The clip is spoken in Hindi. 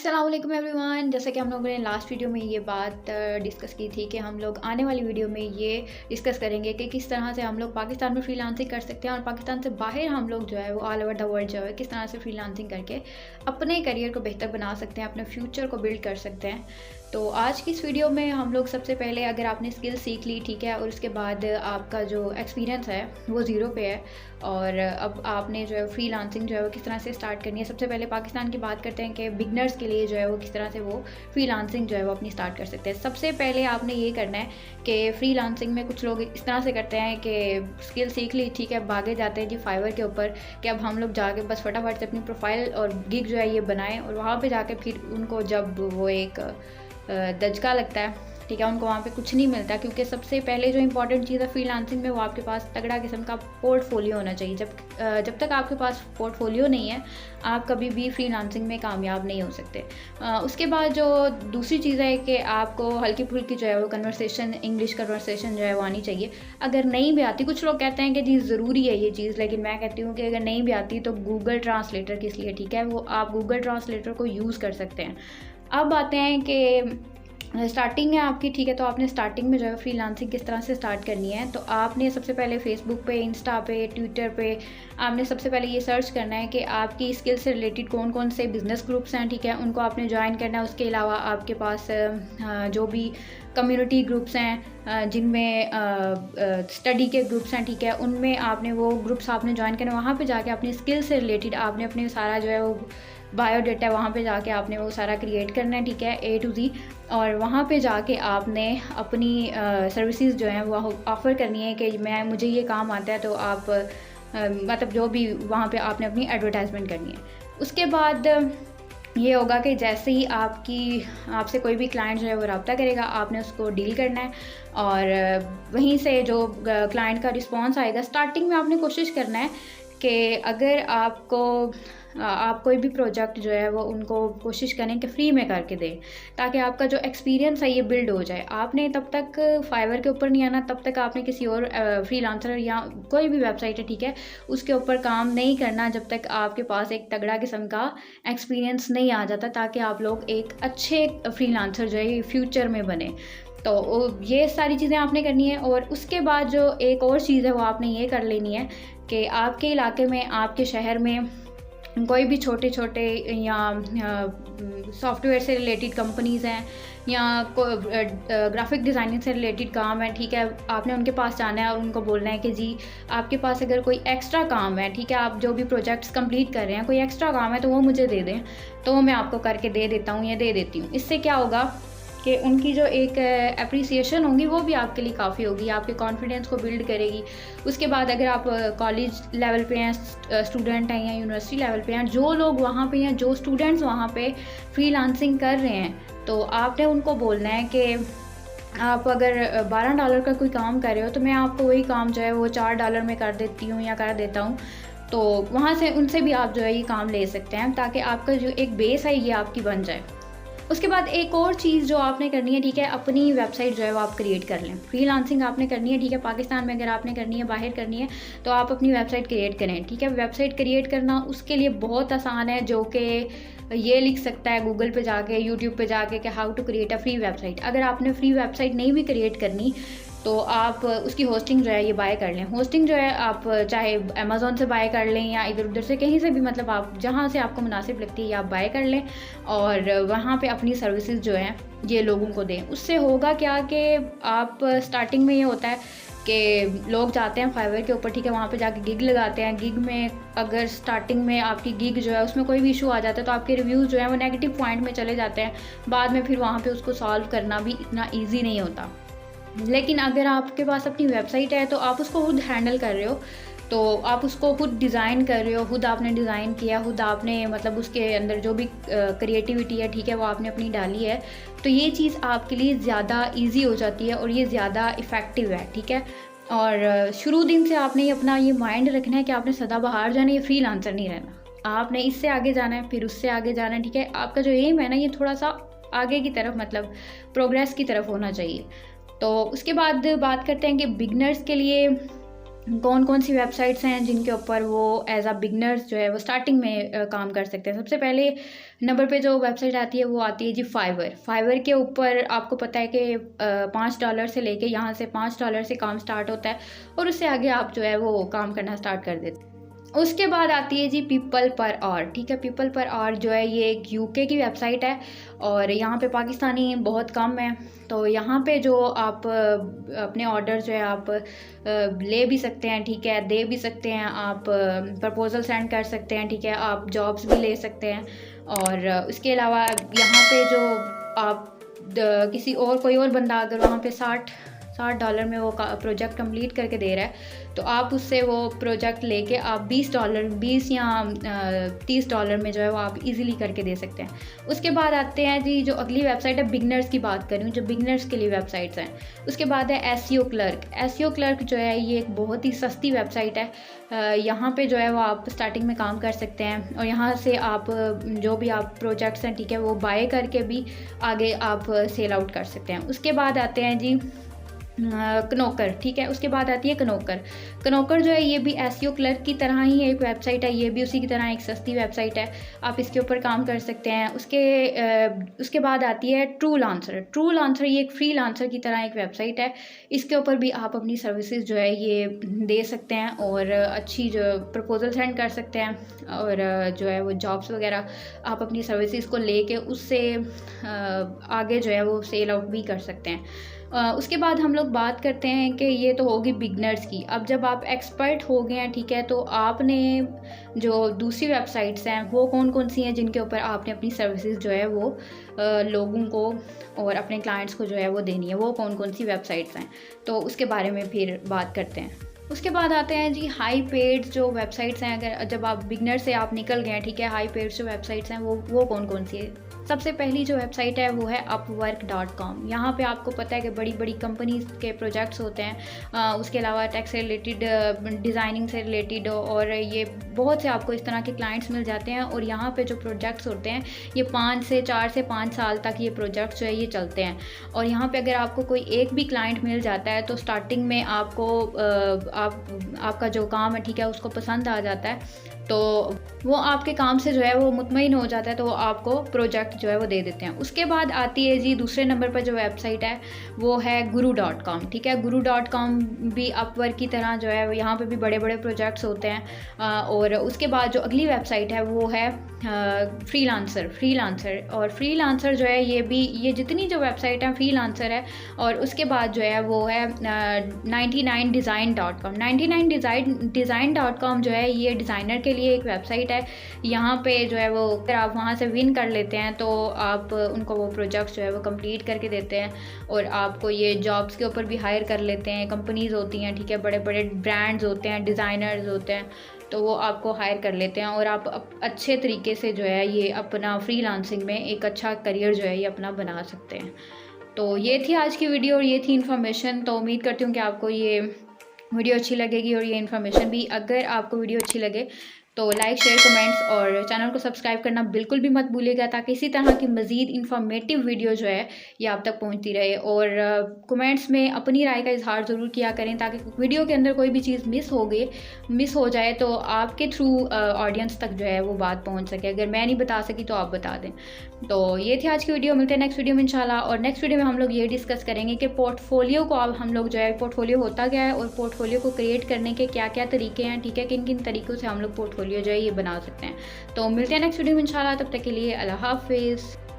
अस्सलाम वालेकुम एवरीवन। जैसा कि हम लोगों ने लास्ट वीडियो में ये बात डिस्कस की थी कि हम लोग आने वाली वीडियो में ये डिस्कस करेंगे कि किस तरह से हम लोग पाकिस्तान में फ्रीलांसिंग कर सकते हैं और पाकिस्तान से बाहर हम लोग जो है वो ऑल ओवर द वर्ल्ड जो है किस तरह से फ्रीलांसिंग करके अपने करियर को बेहतर बना सकते हैं, अपने फ्यूचर को बिल्ड कर सकते हैं। तो आज की इस वीडियो में हम लोग सबसे पहले अगर आपने स्किल सीख ली, ठीक है, और उसके बाद आपका जो एक्सपीरियंस है वो ज़ीरो पे है और अब आपने जो है फ्रीलांसिंग जो है वो किस तरह से स्टार्ट करनी है। सबसे पहले पाकिस्तान की बात करते हैं कि बिगनर्स के लिए जो है वो किस तरह से वो फ्रीलांसिंग जो है वो अपनी स्टार्ट कर सकते हैं। सबसे पहले आपने ये करना है कि फ्रीलांसिंग में कुछ लोग इस तरह से करते हैं कि स्किल सीख ली, ठीक है, भागे जाते हैं जी फाइवर के ऊपर कि अब हम लोग जाके बस फटाफट से अपनी प्रोफाइल और गिग जो है ये बनाएं और वहाँ पर जाके फिर उनको जब वो एक दचका लगता है, ठीक है, उनको वहाँ पे कुछ नहीं मिलता। क्योंकि सबसे पहले जो इंपॉर्टेंट चीज़ है फ्रीलांसिंग में वो आपके पास तगड़ा किस्म का पोर्टफोलियो होना चाहिए। जब तक आपके पास पोर्टफोलियो नहीं है आप कभी भी फ्रीलांसिंग में कामयाब नहीं हो सकते। उसके बाद जो दूसरी चीज़ है कि आपको हल्की फुल्की जो है वो कन्वर्सेशन, इंग्लिश कन्वर्सेशन जो है वो आनी चाहिए। अगर नहीं भी आती, कुछ लोग कहते हैं कि जी ज़रूरी है ये चीज़, लेकिन मैं कहती हूँ कि अगर नहीं भी आती तो गूगल ट्रांसलेटर किस लिए, ठीक है, वो आप गूगल ट्रांसलेटर को यूज़ कर सकते हैं। अब आते हैं कि स्टार्टिंग है आपकी, ठीक है, तो आपने स्टार्टिंग में जो है फ्रीलांसिंग किस तरह से स्टार्ट करनी है। तो आपने सबसे पहले फेसबुक पे, इंस्टा पे, ट्विटर पे आपने सबसे पहले ये सर्च करना है कि आपकी स्किल से रिलेटेड कौन कौन से बिज़नेस ग्रुप्स हैं, ठीक है, उनको आपने ज्वाइन करना है। उसके अलावा आपके पास जो भी कम्युनिटी ग्रुप्स हैं जिनमें स्टडी के ग्रुप्स हैं, ठीक है, उनमें आपने वो ग्रुप्स आपने ज्वाइन करना है। वहाँ पे जाके अपनी स्किल से रिलेटेड आपने अपने सारा जो है वो बायोडाटा वहाँ पे जाके आपने वो सारा क्रिएट करना है, ठीक है, A to Z। और वहाँ पे जाके आपने अपनी सर्विसेज जो हैं वो ऑफ़र करनी है कि मुझे ये काम आता है, तो आप मतलब जो भी वहाँ पे आपने अपनी एडवर्टाइजमेंट करनी है। उसके बाद ये होगा कि जैसे ही आपसे कोई भी क्लाइंट जो है वो रब्ता करेगा, आपने उसको डील करना है और वहीं से जो क्लाइंट का रिस्पॉन्स आएगा, स्टार्टिंग में आपने कोशिश करना है कि अगर आप कोई भी प्रोजेक्ट जो है वो उनको कोशिश करें कि फ्री में करके दें, ताकि आपका जो एक्सपीरियंस है ये बिल्ड हो जाए। आपने तब तक फाइवर के ऊपर नहीं आना, तब तक आपने किसी और फ्रीलांसर या कोई भी वेबसाइट है, ठीक है, उसके ऊपर काम नहीं करना जब तक आपके पास एक तगड़ा किस्म का एक्सपीरियंस नहीं आ जाता, ताकि आप लोग एक अच्छे फ्रीलांसर जो है फ्यूचर में बने। तो ये सारी चीज़ें आपने करनी है। और उसके बाद जो एक और चीज़ है वो आपने ये कर लेनी है कि आपके इलाके में, आपके शहर में कोई भी छोटे छोटे या सॉफ्टवेयर से रिलेटेड कंपनीज़ हैं या ग्राफिक डिज़ाइनिंग से रिलेटेड काम है, ठीक है, आपने उनके पास जाना है और उनको बोलना है कि जी आपके पास अगर कोई एक्स्ट्रा काम है, ठीक है, आप जो भी प्रोजेक्ट्स कंप्लीट कर रहे हैं, कोई एक्स्ट्रा काम है तो वो मुझे दे दें, तो वो मैं आपको करके दे देता हूँ या दे देती हूँ। इससे क्या होगा कि उनकी जो एक एप्रिसिएशन होगी वो भी आपके लिए काफ़ी होगी, आपके कॉन्फिडेंस को बिल्ड करेगी। उसके बाद अगर आप कॉलेज लेवल पे हैं, स्टूडेंट हैं, या यूनिवर्सिटी लेवल पे हैं, जो लोग वहाँ पे हैं, जो स्टूडेंट्स वहाँ पे फ्रीलांसिंग कर रहे हैं, तो आपने उनको बोलना है कि आप अगर $12 का कोई काम कर रहे हो तो मैं आपको वही काम जो है वो $4 में कर देती हूँ या कर देता हूँ। तो वहाँ से उनसे भी आप जो है ये काम ले सकते हैं, ताकि आपका जो एक बेस है ये आपकी बन जाए। उसके बाद एक और चीज़ जो आपने करनी है, ठीक है, अपनी वेबसाइट जो है वो आप क्रिएट कर लें। फ्रीलांसिंग आपने करनी है, ठीक है, पाकिस्तान में अगर आपने करनी है, बाहर करनी है, तो आप अपनी वेबसाइट क्रिएट करें, ठीक है। वेबसाइट क्रिएट करना उसके लिए बहुत आसान है, जो कि ये लिख सकता है गूगल पे जाके, यूट्यूब पे जाके कि how to create a free website. अगर आपने फ्री वेबसाइट नहीं भी क्रिएट करनी तो आप उसकी होस्टिंग जो है ये बाय कर लें। होस्टिंग जो है आप चाहे अमेज़ॉन से बाय कर लें या इधर उधर से कहीं से भी, मतलब आप जहाँ से आपको मुनासिब लगती है आप बाय कर लें और वहाँ पे अपनी सर्विसेज जो हैं ये लोगों को दें। उससे होगा क्या कि आप स्टार्टिंग में ये होता है कि लोग जाते हैं फाइवर के ऊपर, ठीक है, वहाँ पे जाके गिग लगाते हैं। गिग में अगर स्टार्टिंग में आपकी गिग जो है उसमें कोई भी इशू आ जाता है तो आपके रिव्यूज़ जो हैं वो नेगेटिव पॉइंट में चले जाते हैं। बाद में फिर वहाँ पे उसको सॉल्व करना भी इतना ईजी नहीं होता। लेकिन अगर आपके पास अपनी वेबसाइट है तो आप उसको खुद हैंडल कर रहे हो, तो आप उसको खुद डिज़ाइन कर रहे हो, खुद आपने डिज़ाइन किया, खुद आपने मतलब उसके अंदर जो भी क्रिएटिविटी है, ठीक है, वो आपने अपनी डाली है, तो ये चीज़ आपके लिए ज़्यादा इजी हो जाती है और ये ज़्यादा इफ़ेक्टिव है, ठीक है। और शुरू दिन से आपने अपना ये माइंड रखना है कि आपने सदाबहार जाना है, ये फ्रीलांसर नहीं रहना। आपने इससे आगे जाना है, फिर उससे आगे जाना है, ठीक है। आपका जो एम है ना ये थोड़ा सा आगे की तरफ, मतलब प्रोग्रेस की तरफ होना चाहिए। तो उसके बाद बात करते हैं कि बिगनर्स के लिए कौन कौन सी वेबसाइट्स हैं जिनके ऊपर वो एज अ बिगनर्स जो है वो स्टार्टिंग में काम कर सकते हैं। सबसे पहले नंबर पे जो वेबसाइट आती है वो आती है जी फाइवर। फाइवर के ऊपर आपको पता है कि $5 से लेके यहाँ से $5 से काम स्टार्ट होता है और उससे आगे आप जो है वो काम करना स्टार्ट कर देते हैं। उसके बाद आती है जी पीपल पर आवर। ठीक है, पीपल पर आवर जो है ये एक यूके की वेबसाइट है और यहाँ पे पाकिस्तानी बहुत कम है। तो यहाँ पे जो आप अपने ऑर्डर जो है आप ले भी सकते हैं, ठीक है, दे भी सकते हैं, आप प्रपोज़ल सेंड कर सकते हैं, ठीक है, आप जॉब्स भी ले सकते हैं। और उसके अलावा यहाँ पे जो आप किसी और कोई और बंदा अगर वहाँ पे $60 में वो प्रोजेक्ट कंप्लीट करके दे रहा है तो आप उससे वो प्रोजेक्ट लेके आप $20 या $30 में जो है वो आप इजीली करके दे सकते हैं। उसके बाद आते हैं जी जो अगली वेबसाइट है, बिगनर्स की बात कर रही हूँ, जो बिगनर्स के लिए वेबसाइट्स हैं। उसके बाद है एसईओ क्लर्क। एसईओ क्लर्क जो है ये एक बहुत ही सस्ती वेबसाइट है। यहाँ पे जो है वो आप स्टार्टिंग में काम कर सकते हैं और यहाँ से आप जो भी आप प्रोजेक्ट्स हैं, ठीक है, वो बाय करके भी आगे आप सेल आउट कर सकते हैं। उसके बाद आते हैं जी कनोकर। ठीक है, उसके बाद आती है कनोकर। कनोकर जो है ये भी एसईओ क्लर्क की तरह ही एक वेबसाइट है, ये भी उसी की तरह एक सस्ती वेबसाइट है, आप इसके ऊपर काम कर सकते हैं। उसके बाद आती है ट्रू लांसर। ट्रू लांसर ये एक फ्री लांसर की तरह एक वेबसाइट है, इसके ऊपर भी आप अपनी सर्विसेज जो है ये दे सकते हैं और अच्छी जो प्रपोजल सेंड कर सकते हैं और जो है वो जॉब्स वगैरह आप अपनी सर्विसेज को लेके उससे आगे जो है वो सेल आउट भी कर सकते हैं। उसके बाद हम लोग बात करते हैं कि ये तो होगी बिगनर्स की। अब जब आप एक्सपर्ट हो गए हैं, ठीक है, तो आपने जो दूसरी वेबसाइट्स हैं वो कौन कौन सी हैं जिनके ऊपर आपने अपनी सर्विसेज जो है वो लोगों को और अपने क्लाइंट्स को जो है वो देनी है, वो कौन कौन सी वेबसाइट्स हैं, तो उसके बारे में फिर बात करते हैं। उसके बाद आते हैं जी हाई पेड जो वेबसाइट्स हैं। अगर जब आप बिगनर से आप निकल गए हैं, ठीक है, हाई पेड जो वेबसाइट्स हैं वो कौन कौन सी है। सबसे पहली जो वेबसाइट है वो है upwork.com। यहाँ पे आपको पता है कि बड़ी बड़ी कंपनीज के प्रोजेक्ट्स होते हैं, उसके अलावा टैक्स से रिलेटेड, डिज़ाइनिंग से रिलेटेड और ये बहुत से आपको इस तरह के क्लाइंट्स मिल जाते हैं। और यहाँ पे जो प्रोजेक्ट्स होते हैं ये 4 से 5 साल तक ये प्रोजेक्ट्स जो है ये चलते हैं। और यहाँ पे अगर आपको कोई एक भी क्लाइंट मिल जाता है तो स्टार्टिंग में आपको आपका जो काम है, ठीक है, उसको पसंद आ जाता है तो वो आपके काम से जो है वो मुतमईन हो जाता है, तो वो आपको प्रोजेक्ट जो है वो दे देते हैं। उसके बाद आती है जी दूसरे नंबर पर जो वेबसाइट है वो है guru.com। ठीक है, guru.com भी अपवर्क की तरह जो है यहाँ पे भी बड़े बड़े प्रोजेक्ट्स होते हैं। और उसके बाद जो अगली वेबसाइट है वो है फ्रीलांसर। और फ्रीलांसर जो है ये जितनी जो वेबसाइट है फ्रीलांसर है। और उसके बाद जो है वो है 99design.com। 99design.com जो है ये डिज़ाइनर के लिए एक वेबसाइट है। यहाँ पे जो है वो अगर आप वहाँ से विन कर लेते हैं तो आप उनको वो प्रोजेक्ट्स जो है वो कंप्लीट करके देते हैं और आपको ये जॉब्स के ऊपर भी हायर कर लेते हैं। कंपनीज़ होती हैं, ठीक है, बड़े बड़े ब्रांड्स होते हैं, डिज़ाइनर्स होते हैं, तो वो आपको हायर कर लेते हैं और आप अच्छे तरीके से जो है ये अपना फ्रीलांसिंग में एक अच्छा करियर जो है ये अपना बना सकते हैं। तो ये थी आज की वीडियो और ये थी इन्फॉर्मेशन। तो उम्मीद करती हूँ कि आपको ये वीडियो अच्छी लगेगी और ये इन्फॉर्मेशन भी। अगर आपको वीडियो अच्छी लगे तो लाइक, शेयर, कमेंट्स और चैनल को सब्सक्राइब करना बिल्कुल भी मत भूलिएगा ताकि इसी तरह की मज़ीद इन्फॉर्मेटिव वीडियो जो है ये आप तक पहुंचती रहे। और कमेंट्स में अपनी राय का इजहार ज़रूर किया करें ताकि वीडियो के अंदर कोई भी चीज़ मिस हो जाए तो आपके थ्रू ऑडियंस तक जो है वो बात पहुँच सके। अगर मैं नहीं बता सकी तो आप बता दें। तो ये थी आज की वीडियो, मिलते हैं नेक्स्ट वीडियो में इंशाल्लाह। और नेक्स्ट वीडियो में हम लोग ये डिस्कस करेंगे कि पोर्टफोलियो को अब हम लोग जो है पोर्टफोलियो होता क्या है और पोर्टफोलियो को क्रिएट करने के क्या क्या तरीके हैं, ठीक है, किन किन तरीक़ों से हम लोग पोर्टफोलियो जो है ये बना सकते हैं। तो मिलते हैं नेक्स्ट वीडियो में इंशाल्लाह, तब तक के लिए अल्लाह हाफिज़।